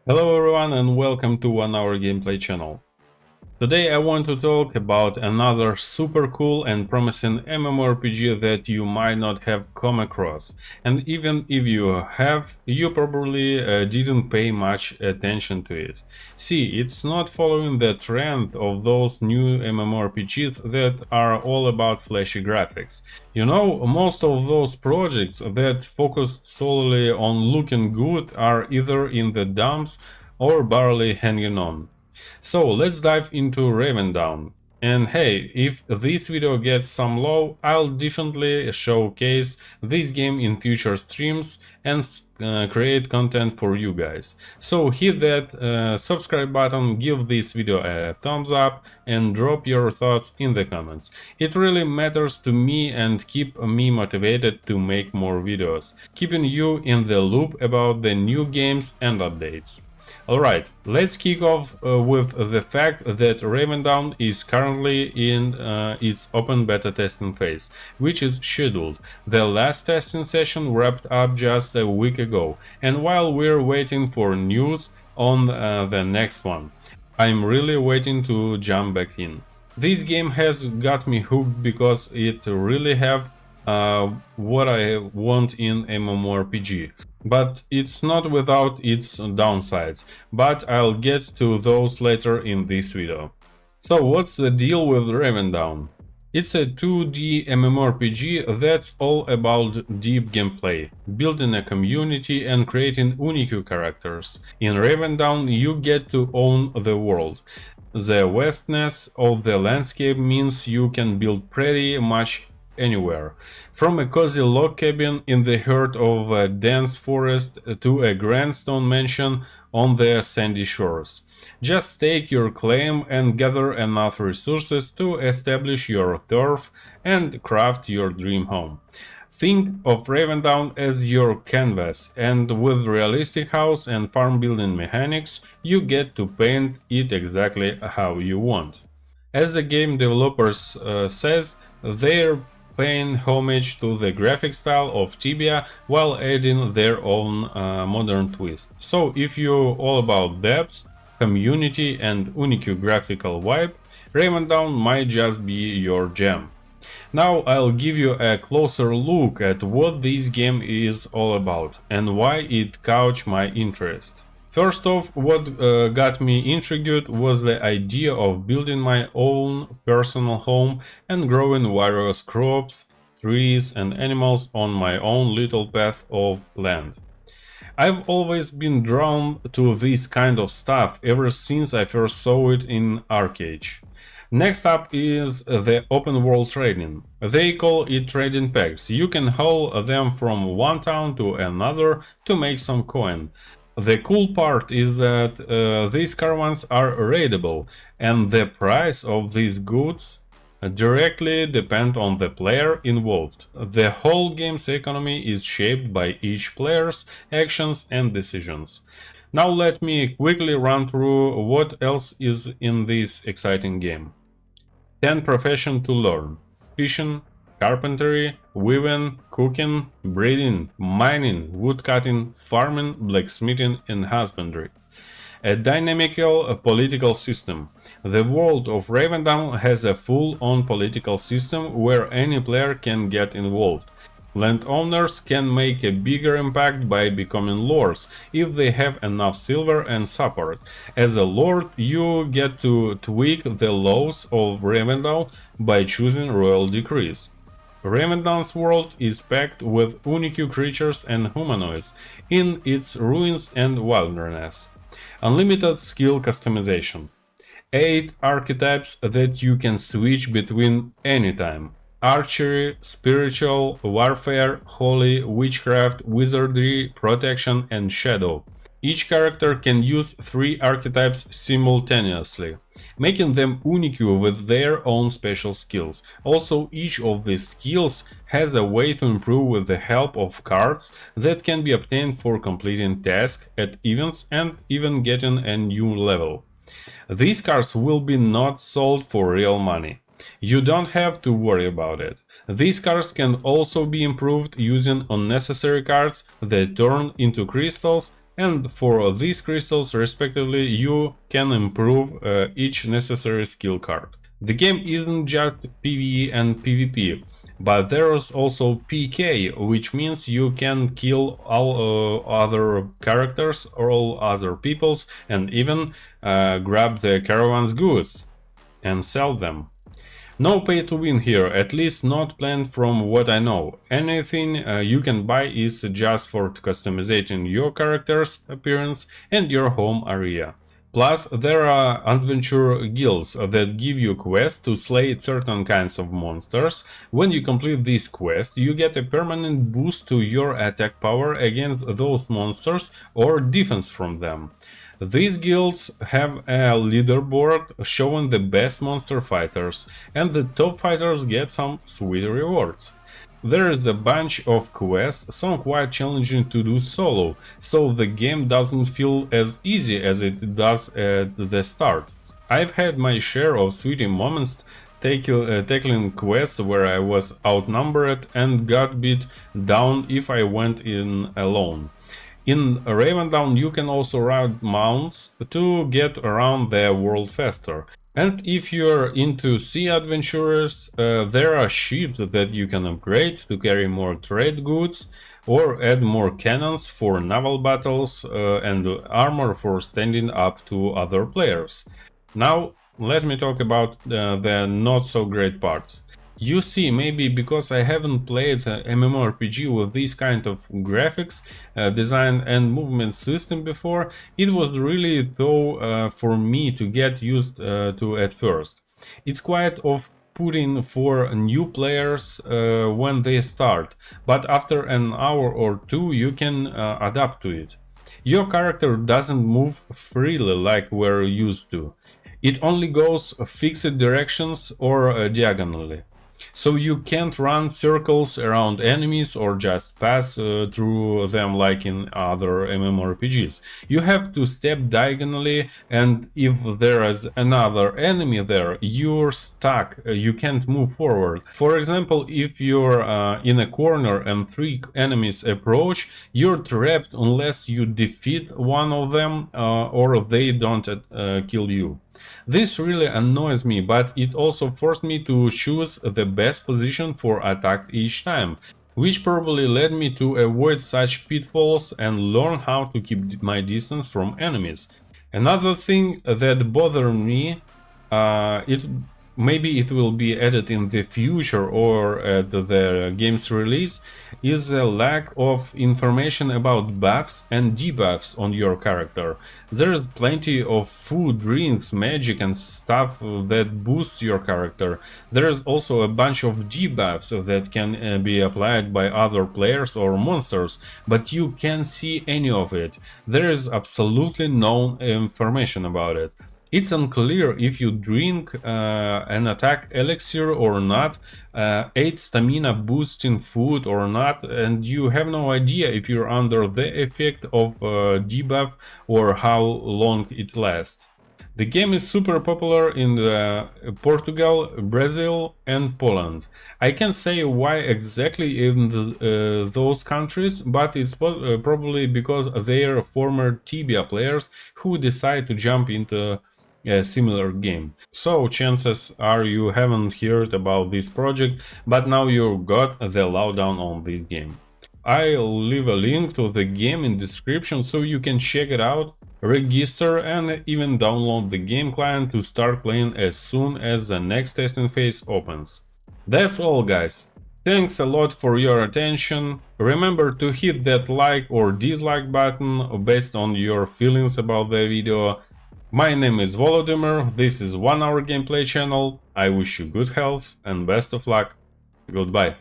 Hello everyone and welcome to 1 Hour Gameplay channel. Today I want to talk about another super cool and promising MMORPG that you might not have come across. And even if you have, you probably didn't pay much attention to it. See, it's not following the trend of those new MMORPGs that are all about flashy graphics. You know, most of those projects that focused solely on looking good are either in the dumps or barely hanging on. So let's dive into Ravendawn. And hey, if this video gets some love, I'll definitely showcase this game in future streams and create content for you guys. So hit that subscribe button, give this video a thumbs up and drop your thoughts in the comments. It really matters to me and keep me motivated to make more videos, keeping you in the loop about the new games and updates. Alright, let's kick off with the fact that Ravendawn is currently in its open beta testing phase, which is scheduled. The last testing session wrapped up just a week ago, and while we're waiting for news on the next one, I'm really waiting to jump back in. This game has got me hooked because it really have what I want in MMORPG. But it's not without its downsides, but I'll get to those later in this video. So what's the deal with Ravendawn? It's a 2D MMORPG that's all about deep gameplay, building a community and creating unique characters. In Ravendawn you get to own the world. The vastness of the landscape means you can build pretty much anywhere, from a cozy log cabin in the heart of a dense forest to a grand stone mansion on the sandy shores. Just stake your claim and gather enough resources to establish your turf and craft your dream home. Think of Ravendawn as your canvas, and with realistic house and farm building mechanics, you get to paint it exactly how you want. As the game developers says, they're paying homage to the graphic style of Tibia while adding their own modern twist. So if you're all about depth, community and unique graphical vibe, Ravendawn might just be your jam. Now I'll give you a closer look at what this game is all about and why it caught my interest. First off, what got me intrigued was the idea of building my own personal home and growing various crops, trees and animals on my own little path of land. I've always been drawn to this kind of stuff ever since I first saw it in Archetypes. Next up is the open world trading. They call it trading packs. You can haul them from one town to another to make some coin. The cool part is that these caravans are raidable, and the price of these goods directly depend on the player involved. The whole game's economy is shaped by each player's actions and decisions. Now let me quickly run through what else is in this exciting game. 10 professions to learn: fishing, carpentry, weaving, cooking, breeding, mining, woodcutting, farming, blacksmithing and husbandry. A dynamical political system. The world of Ravendawn has a full-on political system where any player can get involved. Landowners can make a bigger impact by becoming lords if they have enough silver and support. As a lord, you get to tweak the laws of Ravendawn by choosing royal decrees. Ravendawn's world is packed with unique creatures and humanoids in its ruins and wilderness. Unlimited skill customization. 8 archetypes that you can switch between anytime. Archery, spiritual, warfare, holy, witchcraft, wizardry, protection and shadow. Each character can use 3 archetypes simultaneously, making them unique with their own special skills. Also, each of these skills has a way to improve with the help of cards that can be obtained for completing tasks at events and even getting a new level. These cards will be not sold for real money. You don't have to worry about it. These cards can also be improved using unnecessary cards that turn into crystals and for these crystals respectively you can improve each necessary skill card. The game isn't just PvE and PvP, but there's also PK, which means you can kill all other characters or all other peoples and even grab the caravan's goods and sell them. No pay to win here, at least not planned from what I know. Anything you can buy is just for customizing your character's appearance and your home area. Plus, there are adventure guilds that give you quests to slay certain kinds of monsters. When you complete this quest, you get a permanent boost to your attack power against those monsters or defense from them. These guilds have a leaderboard showing the best monster fighters, and the top fighters get some sweet rewards. There is a bunch of quests, some quite challenging to do solo, so the game doesn't feel as easy as it does at the start. I've had my share of sweaty moments tackling quests where I was outnumbered and got beat down if I went in alone. In Ravendawn you can also ride mounts to get around the world faster. And if you're into sea adventurers, there are ships that you can upgrade to carry more trade goods or add more cannons for naval battles and armor for standing up to other players. Now let me talk about the not so great parts. You see, maybe because I haven't played MMORPG with this kind of graphics, design and movement system before, it was really tough for me to get used to at first. It's quite off-putting for new players when they start, but after an hour or two you can adapt to it. Your character doesn't move freely like we're used to. It only goes fixed directions or diagonally. So you can't run circles around enemies or just pass through them like in other MMORPGs. You have to step diagonally, and if there is another enemy there, you're stuck, you can't move forward. For example, if you're in a corner and three enemies approach, you're trapped unless you defeat one of them or they don't kill you. This really annoys me, but it also forced me to choose the best position for attack each time, which probably led me to avoid such pitfalls and learn how to keep my distance from enemies. Another thing that bothered me, maybe it will be added in the future or at the game's release, is the lack of information about buffs and debuffs on your character. There is plenty of food, drinks, magic and stuff that boosts your character. There is also a bunch of debuffs that can be applied by other players or monsters, but you can't see any of it. There is absolutely no information about it. It's unclear if you drink an attack elixir or not, 8 stamina boosting food or not, and you have no idea if you're under the effect of debuff or how long it lasts. The game is super popular in Portugal, Brazil and Poland. I can't say why exactly in those countries, but it's probably because they are former Tibia players who decide to jump into a similar game. So chances are you haven't heard about this project, but now you got the lowdown on this game. I'll leave a link to the game in description so you can check it out, register and even download the game client to start playing as soon as the next testing phase opens. That's all guys. Thanks a lot for your attention. Remember to hit that like or dislike button based on your feelings about the video. My name is Volodymyr, this is 1 Hour Gameplay channel. I wish you good health and best of luck. Goodbye.